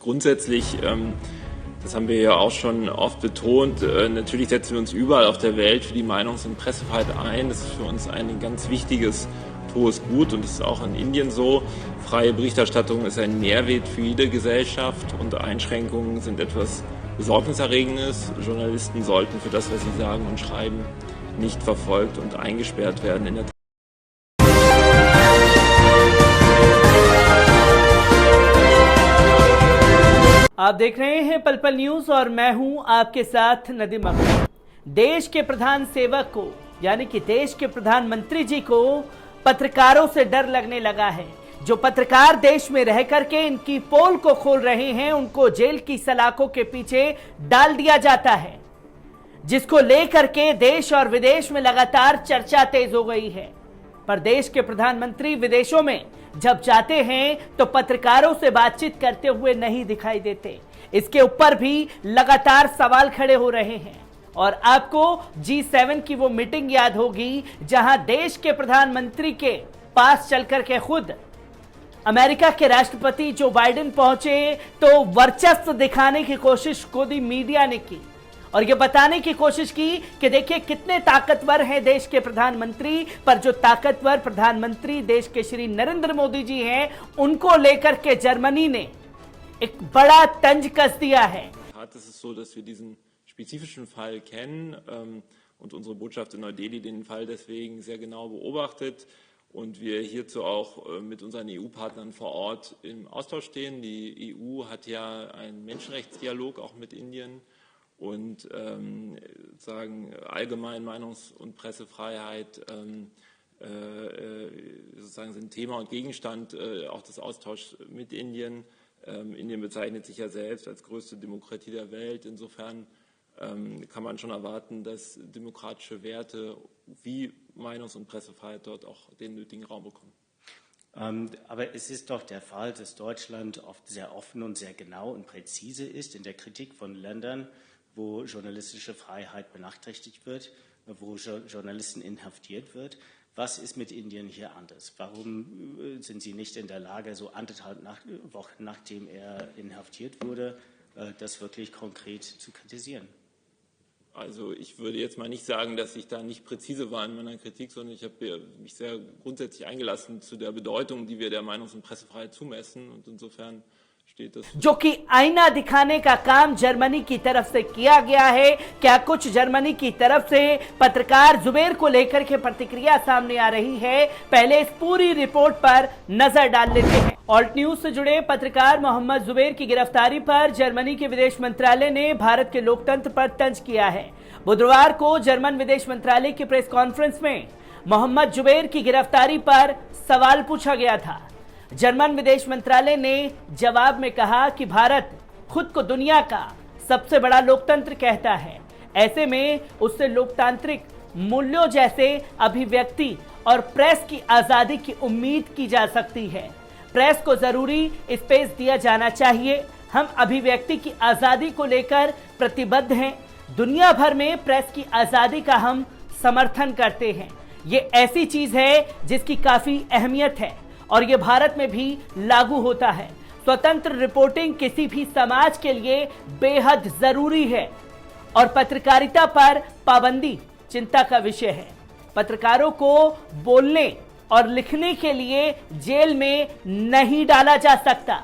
grundsätzlich, das haben wir ja auch schon oft betont, natürlich setzen wir uns überall auf der Welt für die Meinungs- und Pressefreiheit ein. Das ist für uns ein ganz wichtiges, hohes Gut und das ist auch in Indien so. Freie Berichterstattung ist ein Mehrwert für jede Gesellschaft und Einschränkungen sind etwas Besorgniserregendes. Journalisten sollten für das, was sie sagen und schreiben, nicht verfolgt und eingesperrt werden in der आप देख रहे हैं पल पल news और मैं हूं आपके साथ नदीम अख्तर। देश के प्रधान सेवक को यानी कि देश के प्रधानमंत्री जी को पत्रकारों से डर लगने लगा है। जो पत्रकार देश में रह करके इनकी पोल को खोल रहे हैं उनको जेल की सलाखों के पीछे डाल दिया जाता है, जिसको लेकर के देश और विदेश में लगातार चर्चा तेज हो गई है। पर देश के प्रधानमंत्री विदेशों में जब जाते हैं तो पत्रकारों से बातचीत करते हुए नहीं दिखाई देते। इसके ऊपर भी लगातार सवाल खड़े हो रहे हैं। और आपको G7 की वो मीटिंग याद होगी जहां देश के प्रधानमंत्री के पास चलकर के खुद अमेरिका के राष्ट्रपति जो बाइडेन पहुंचे तो वर्चस्व दिखाने की कोशिश खुद ही मीडिया ने की और ये बताने की कोशिश की कि देखिए कितने ताकतवर हैं देश के प्रधानमंत्री। पर जो ताकतवर प्रधानमंत्री देश के श्री नरेंद्र मोदी जी हैं उनको लेकर के जर्मनी ने एक बड़ा तंज कस दिया है। Es ist so, dass wir diesen spezifischen Fall kennen und unsere Botschaft in Neu-Delhi den Fall deswegen sehr genau beobachtet und wir hierzu auch mit unseren EU-Partnern vor Ort im Austausch stehen. Die EU hat ja einen Menschenrechtsdialog auch mit Indien. Und sagen allgemein Meinungs- und Pressefreiheit sozusagen sind Thema und Gegenstand auch des Austauschs mit Indien. Indien bezeichnet sich ja selbst als größte Demokratie der Welt. Insofern kann man schon erwarten, dass demokratische Werte wie Meinungs- und Pressefreiheit dort auch den nötigen Raum bekommen. Aber es ist doch der Fall, dass Deutschland oft sehr offen und sehr genau und präzise ist in der Kritik von Ländern, wo journalistische Freiheit benachteiligt wird, wo Journalisten inhaftiert wird. Was ist mit Indien hier anders? Warum sind Sie nicht in der Lage, so 1,5 Wochen nachdem er inhaftiert wurde, das wirklich konkret zu kritisieren? Also ich würde jetzt mal nicht sagen, dass ich da nicht präzise war in meiner Kritik, sondern ich habe mich sehr grundsätzlich eingelassen zu der Bedeutung, die wir der Meinungs- und Pressefreiheit zumessen und insofern जो कि आईना दिखाने का काम Germany की तरफ से किया गया है। क्या कुछ जर्मनी की तरफ से पत्रकार जुबैर को लेकर के प्रतिक्रिया सामने आ रही है? पहले इस पूरी रिपोर्ट पर नजर डाल लेते हैं। ऑल्ट न्यूज से जुड़े पत्रकार मोहम्मद जुबैर की गिरफ्तारी पर जर्मनी के विदेश मंत्रालय ने भारत के लोकतंत्र पर तंज किया है। बुधवार को जर्मन विदेश मंत्रालय की प्रेस कॉन्फ्रेंस में मोहम्मद जुबैर की गिरफ्तारी पर सवाल पूछा गया था। जर्मन विदेश मंत्रालय ने जवाब में कहा कि भारत खुद को दुनिया का सबसे बड़ा लोकतंत्र कहता है। ऐसे में उससे लोकतांत्रिक मूल्यों जैसे अभिव्यक्ति और प्रेस की आजादी की उम्मीद की जा सकती है। प्रेस को जरूरी स्पेस दिया जाना चाहिए। हम अभिव्यक्ति की आजादी को लेकर प्रतिबद्ध हैं। दुनिया भर में प्रेस की आजादी का हम समर्थन करते हैं। ये ऐसी चीज है जिसकी काफी अहमियत है और ये भारत में भी लागू होता है। स्वतंत्र रिपोर्टिंग किसी भी समाज के लिए बेहद जरूरी है और पत्रकारिता पर पाबंदी चिंता का विषय है। पत्रकारों को बोलने और लिखने के लिए जेल में नहीं डाला जा सकता।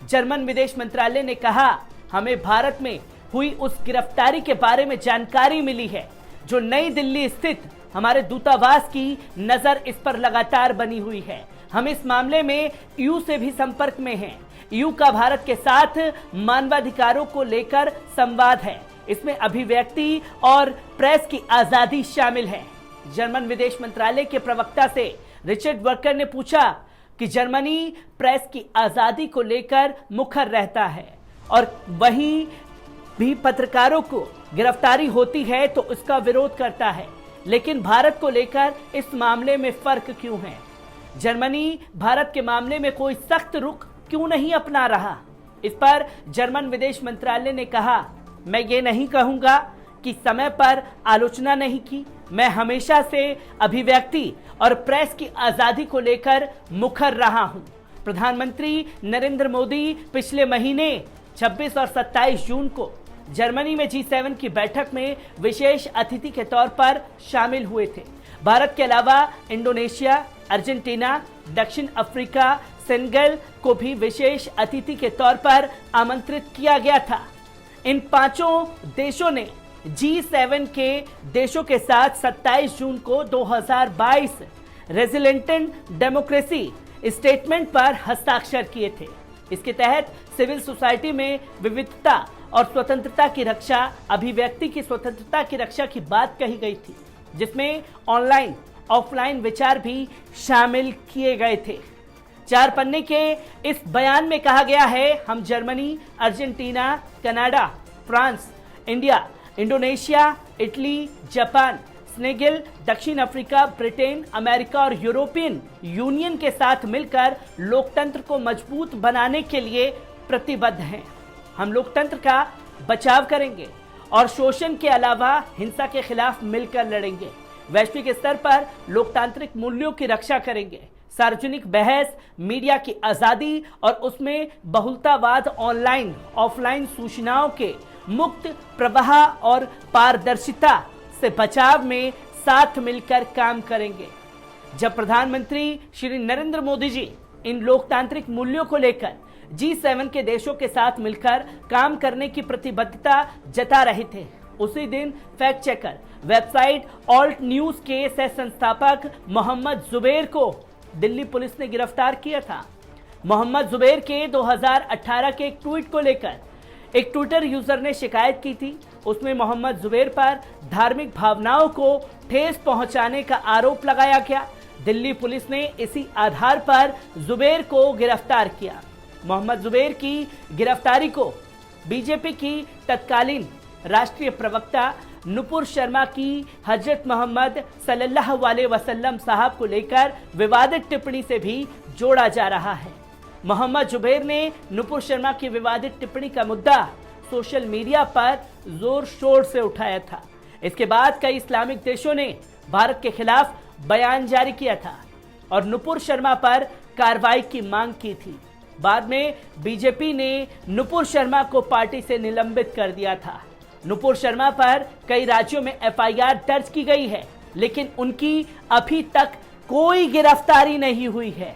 जर्मन विदेश मंत्रालय ने कहा, हमें भारत में हुई उस गिरफ्तारी के बारे में जानकारी मिली है जो नई दिल्ली स्थित हमारे दूतावास की नजर इस पर लगातार बनी हुई है। हम इस मामले में ईयू से भी संपर्क में हैं। ईयू का भारत के साथ मानवाधिकारों को लेकर संवाद है। इसमें अभिव्यक्ति और प्रेस की आजादी शामिल है। जर्मन विदेश मंत्रालय के प्रवक्ता से रिचर्ड वर्कर ने पूछा कि जर्मनी प्रेस की आजादी को लेकर मुखर रहता है और वहीं भी पत्रकारों को गिरफ्तारी होती है तो उसका विरोध करता है, लेकिन भारत को लेकर इस मामले में फर्क क्यों है? जर्मनी भारत के मामले में कोई सख्त रुख क्यों नहीं अपना रहा? इस पर जर्मन विदेश मंत्रालय ने कहा, मैं ये नहीं कहूंगा कि समय पर आलोचना नहीं की। मैं हमेशा से अभिव्यक्ति और प्रेस की आजादी को लेकर मुखर रहा हूं। प्रधानमंत्री नरेंद्र मोदी पिछले महीने 26 और 27 जून को जर्मनी में G7 की बैठक में विशेष अतिथि के तौर पर शामिल हुए थे। भारत के अलावा इंडोनेशिया, अर्जेंटीना, दक्षिण अफ्रीका, सेनेगल को भी विशेष अतिथि के तौर पर आमंत्रित किया गया था। इन पांचों देशों ने G7 के देशों के साथ 27 जून को 2022 रेजिलेंट डेमोक्रेसी स्टेटमेंट पर हस्ताक्षर किए थे। इसके तहत सिविल सोसाइटी में विविधता और स्वतंत्रता की रक्षा, अभिव्यक्ति की स्वतंत्रता की रक्षा की बात कही गई थी, जिसमें ऑनलाइन ऑफलाइन विचार भी शामिल किए गए थे। 4 पन्ने के इस बयान में कहा गया है, हम Germany, Argentina, Canada, France, India, Indonesia, Italy, Japan, Senegal, दक्षिण अफ्रीका, ब्रिटेन, अमेरिका और यूरोपियन यूनियन के साथ मिलकर लोकतंत्र को मजबूत बनाने के लिए प्रतिबद्ध हैं। हम लोकतंत्र का बचाव करेंगे और शोषण के अलावा हिंसा के खिलाफ मिलकर लड़ेंगे। वैश्विक स्तर पर लोकतांत्रिक मूल्यों की रक्षा करेंगे। सार्वजनिक बहस, मीडिया की आजादी और उसमें बहुलतावाद, ऑनलाइन ऑफलाइन सूचनाओं के मुक्त प्रवाह और पारदर्शिता से बचाव में साथ मिलकर काम करेंगे। जब प्रधानमंत्री श्री नरेंद्र मोदी जी इन लोकतांत्रिक मूल्यों को लेकर G7 के देशों के साथ मिलकर काम करने की प्रतिबद्धता जता रहे थे, उसी दिन fact checker website alt news के सह संस्थापक मोहम्मद जुबैर को दिल्ली पुलिस ने गिरफ्तार किया था। मोहम्मद जुबैर के 2018 के एक ट्वीट को लेकर एक ट्विटर यूजर ने शिकायत की थी। उसमें मोहम्मद जुबैर पर धार्मिक भावनाओं को ठेस पहुंचाने का आरोप लगाया गया। दिल्ली पुलिस ने इसी आधार पर जुबैर को गिरफ्तार किया। मोहम्मद जुबैर की गिरफ्तारी को बीजेपी की तत्कालीन राष्ट्रीय प्रवक्ता नुपुर शर्मा की हजरत मोहम्मद सल्लल्लाहु अलैहि वसल्लम साहब को लेकर विवादित टिप्पणी से भी जोड़ा जा रहा है। मोहम्मद जुबैर ने नुपुर शर्मा की विवादित टिप्पणी का मुद्दा सोशल मीडिया पर जोर शोर से उठाया था। इसके बाद कई इस्लामिक देशों ने भारत के खिलाफ बयान जारी किया था और नुपुर शर्मा पर कार्रवाई की मांग की थी। बाद में बीजेपी ने नुपुर शर्मा को पार्टी से निलंबित कर दिया था। नुपुर शर्मा पर कई राज्यों में एफआईआर दर्ज की गई है, लेकिन उनकी अभी तक कोई गिरफ्तारी नहीं हुई है,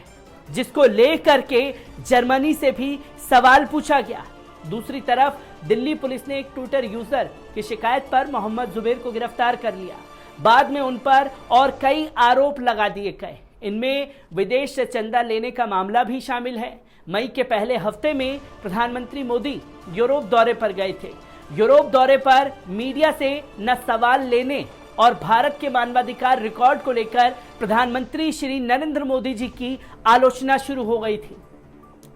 जिसको लेकर के जर्मनी से भी सवाल पूछा गया। दूसरी तरफ दिल्ली पुलिस ने एक ट्विटर यूजर की शिकायत पर मोहम्मद जुबैर को गिरफ्तार कर लिया। बाद में उन पर और कई आरोप लगा दिए गए। इनमें विदेश से चंदा लेने का मामला भी शामिल है। मई के पहले हफ्ते में प्रधानमंत्री मोदी यूरोप दौरे पर गए थे। यूरोप दौरे पर मीडिया से न सवाल लेने और भारत के मानवाधिकार रिकॉर्ड को लेकर प्रधानमंत्री श्री नरेंद्र मोदी जी की आलोचना शुरू हो गई थी।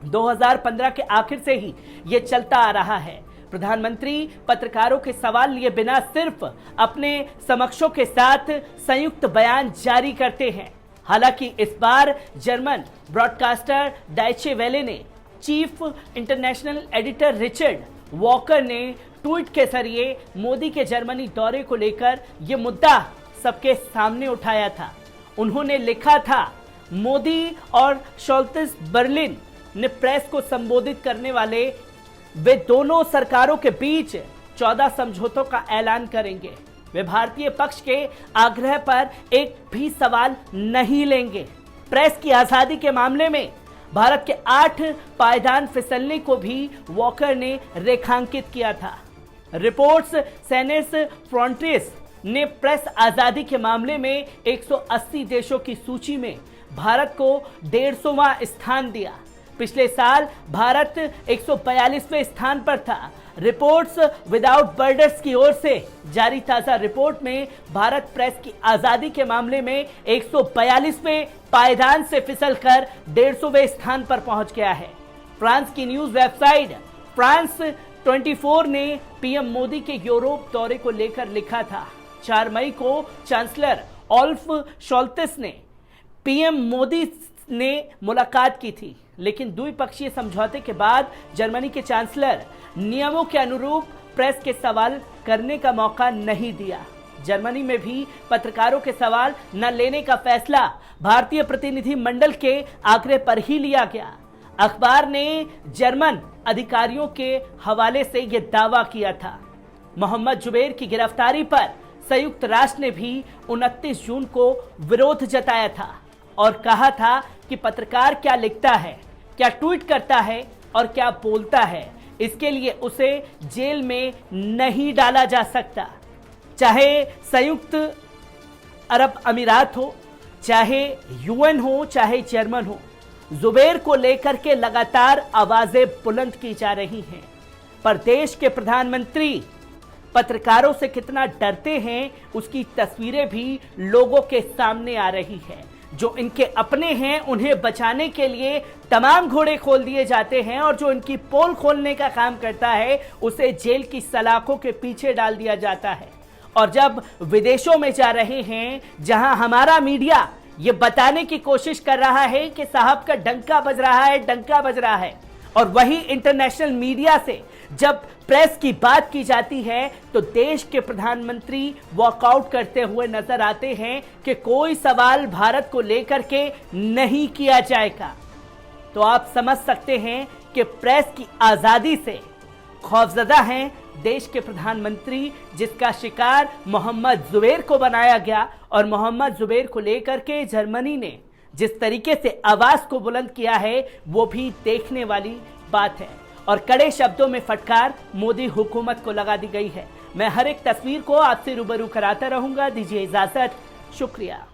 2015 के आखिर से ही ये चलता आ रहा है। प्रधानमंत्री पत्रकारों के सवाल लिए बिना सिर्फ अपने समकक्षों के साथ संयुक्त बयान जारी करते हैं। हालांकि इस बार जर्मन ब्रॉडकास्टर डाइचे वेले ने chief international editor Richard walker ने ट्वीट के जरिए मोदी के जर्मनी दौरे को लेकर यह मुद्दा सबके सामने उठाया था। उन्होंने लिखा था, मोदी और शोल्त्स बर्लिन ने प्रेस को संबोधित करने वाले वे दोनों सरकारों के बीच 14 समझौतों का ऐलान करेंगे। वे भारतीय पक्ष के आग्रह पर एक भी सवाल नहीं लेंगे। प्रेस की आजादी के मामले में भारत के 8 पायदान फिसलने को भी वॉकर ने रेखांकित किया था। रिपोर्ट्स सैनेस फ्रॉन्टियर्स ने प्रेस आजादी के मामले में 180 देशों की सूची में भारत को 150वां स्थान दिया। पिछले साल भारत 142वें स्थान पर था। रिपोर्ट्स विदाउट बॉर्डर्स की ओर से जारी ताजा रिपोर्ट में भारत प्रेस की आजादी के मामले में 142वें पायदान से फिसलकर 150वें स्थान पर पहुंच गया है। फ्रांस की न्यूज वेबसाइट फ्रांस 24 ने पीएम मोदी के यूरोप दौरे को लेकर लिखा था। 4 मई को चांसलर ओल्फ शोल्त्स ने पीएम मोदी ने मुलाकात की थी, लेकिन द्विपक्षीय समझौते के बाद जर्मनी के चांसलर नियमों के अनुरूप प्रेस के सवाल करने का मौका नहीं दिया। जर्मनी में भी पत्रकारों के सवाल न लेने का फैसला भारतीय प्रतिनिधि मंडल के आग्रह पर ही लिया गया। अखबार ने जर्मन अधिकारियों के हवाले से यह दावा किया था। मोहम्मद जुबैर की गिरफ्तारी पर संयुक्त राष्ट्र ने भी 29 जून को विरोध जताया था और कहा था कि पत्रकार क्या लिखता है, क्या ट्वीट करता है और क्या बोलता है, इसके लिए उसे जेल में नहीं डाला जा सकता। चाहे संयुक्त अरब अमीरात हो, चाहे यूएन हो, चाहे जर्मन हो, जुबैर को लेकर के लगातार आवाजें बुलंद की जा रही हैं। पर देश के प्रधानमंत्री पत्रकारों से कितना डरते हैं उसकी तस्वीरें भी लोगों के सामने आ रही है। जो इनके अपने हैं उन्हें बचाने के लिए तमाम घोड़े खोल दिए जाते हैं और जो इनकी पोल खोलने का काम करता है उसे जेल की सलाखों के पीछे डाल दिया जाता है। और जब विदेशों में जा रहे हैं जहां हमारा मीडिया ये बताने की कोशिश कर रहा है कि साहब का डंका बज रहा है, डंका बज रहा है, और वही इंटरनेशनल मीडिया से जब प्रेस की बात की जाती है तो देश के प्रधानमंत्री वॉकआउट करते हुए नजर आते हैं कि कोई सवाल भारत को लेकर के नहीं किया जाएगा। तो आप समझ सकते हैं कि प्रेस की आजादी से खौफजदा हैं देश के प्रधानमंत्री, जिसका शिकार मोहम्मद जुबैर को बनाया गया। और मोहम्मद जुबैर को लेकर के जर्मनी ने जिस तरीके से आवाज को बुलंद किया है वो भी देखने वाली बात है। और कड़े शब्दों में फटकार मोदी हुकूमत को लगा दी गई है। मैं हर एक तस्वीर को आपसे रूबरू कराता रहूंगा। दीजिए इजाजत, शुक्रिया।